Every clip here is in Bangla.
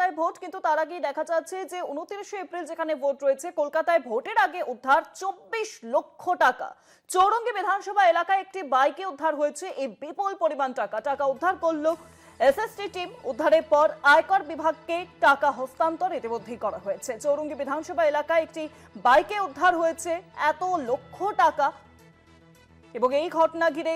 কলকাতায় ভোট, কিন্তু তার আগেই দেখা যাচ্ছে যে 29শে এপ্রিল যেখানে ভোট রয়েছে, কলকাতায় ভোটের আগে উদ্ধার 24 লক্ষ টাকা। চৌরঙ্গী বিধানসভা এলাকায় একটি বাইকে উদ্ধার হয়েছে এই বিপুল পরিমাণ টাকা। টাকা উদ্ধার করলো এসএসটি টিম। উদ্ধারের পর আয়কর বিভাগকে টাকা হস্তান্তর ইতিমধ্যেই করা হয়েছে। চৌরঙ্গী বিধানসভা এলাকায় একটি বাইকে উদ্ধার হয়েছে এত লক্ষ টাকা এবং এই ঘটনা ঘিরে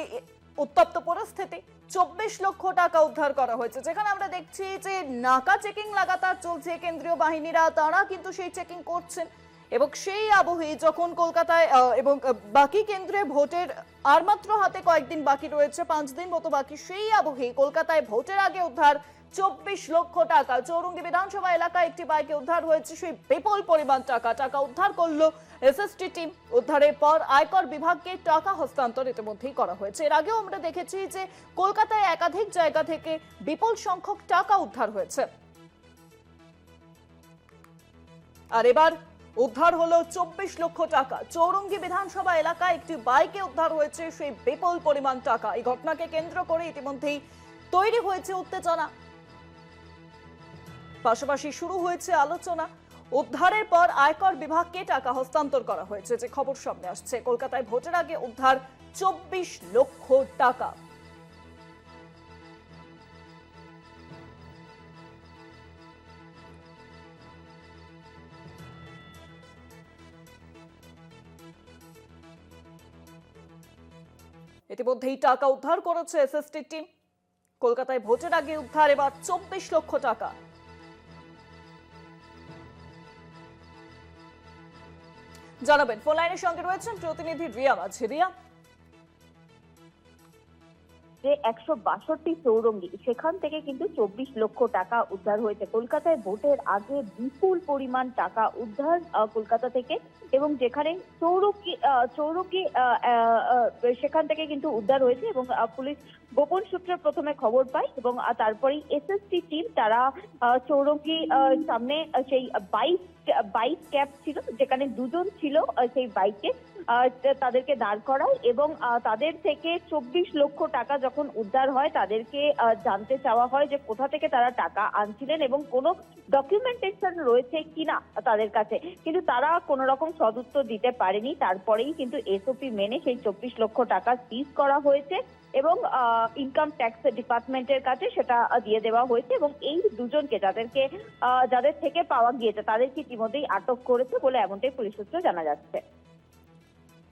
উত্তপ্ত পরিস্থিতি। 24 লক্ষ টাকা উদ্ধার করা হয়েছে, যেখানে আমরা দেখছি যে নাকা চেকিং লাগাতার চলছে। কেন্দ্রীয় বাহিনীরা তারা কিন্তু সেই চেকিং করছেন এবং সেই আবহে যখন কলকাতায় এবং বাকি কেন্দ্রে ভোটের আর মাত্র হাতে কয়েকদিন বাকি রয়েছে, 5 দিন মতো বাকি, সেই আবহে কলকাতায় ভোটের আগে উদ্ধার 24 লক্ষ টাকা। চৌরঙ্গী বিধানসভা এলাকায় একটি বাইকে উদ্ধার হয়েছে সেই বিপুল পরিমাণ টাকা। টাকা উদ্ধার করলো এসএসটি টিম। উদ্ধারের পর আয়কর বিভাগকে টাকা হস্তান্তর ইতিমধ্যেই করা হয়েছে। এর আগেও আমরা দেখেছি যে কলকাতায় একাধিক জায়গা থেকে বিপুল সংখ্যক টাকা উদ্ধার হয়েছে, আর এবার উদ্ধার হলো 24 লক্ষ টাকা। চৌরঙ্গী বিধানসভা এলাকায় একটি বাইকে উদ্ধার হয়েছে সেই বিপুল পরিমাণ টাকা। এই ঘটনাকে কেন্দ্র করে ইতিমধ্যেই তৈরি হয়েছে উত্তেজনা, পাশাপাশি শুরু হয়েছে আলোচনা। উদ্ধারের পর আয়কর বিভাগকে টাকা হস্তান্তর করা হয়েছে, যে খবর সামনে আসছে। কলকাতায় ভোটের আগে উদ্ধার 24 লক্ষ টাকা। ইতিমধ্যেই টাকা উদ্ধার করেছে এসএসটি টিম। কলকাতায় ভোটের আগে উদ্ধার এবার 24 লক্ষ টাকা। জানাবেন, ফোন লাইনের সঙ্গে রয়েছেন প্রতিনিধি রিয়া মাঝি। রিয়া, যে 162 চৌরঙ্গি, সেখান থেকে কিন্তু 24 লক্ষ টাকা উদ্ধার হয়েছে। কলকাতায় ভোটের আগে বিপুল পরিমাণ টাকা উদ্ধার কলকাতা থেকে, এবং যেখানে চৌরঙ্গি সেখান থেকে কিন্তু উদ্ধার হয়েছে এবং পুলিশ গোপন সূত্রে প্রথমে খবর পায় এবং তারপরেই এসএসটি টিম তারা চৌরঙ্গি সামনে সেই বাইক ক্যাব ছিল, যেখানে দুজন ছিল সেই বাইকে, তাদেরকে দাঁড় করায় এবং তাদের থেকে 24 লক্ষ টাকা যখন উদ্ধার হয়, তাদেরকে জানতে চাওয়া হয় যে কোথা থেকে তারা টাকা আনছিলেন এবং কোনো ডকুমেন্টেশন রয়েছে কিনা তাদের কাছে, কিন্তু তারা কোনো রকম সদুত্তর দিতে পারেনি। তারপরেই কিন্তু এসওপি মেনে সেই 24 লক্ষ টাকা সিজ করা হয়েছে এবং ইনকাম ট্যাক্স ডিপার্টমেন্টের কাছে সেটা দিয়ে দেওয়া হয়েছে এবং এই দুজনকে যাদের থেকে পাওয়া গিয়েছে তাদেরকে ইতিমধ্যেই আটক করেছে বলে এমনটাই পুলিশ সূত্রে জানা যাচ্ছে।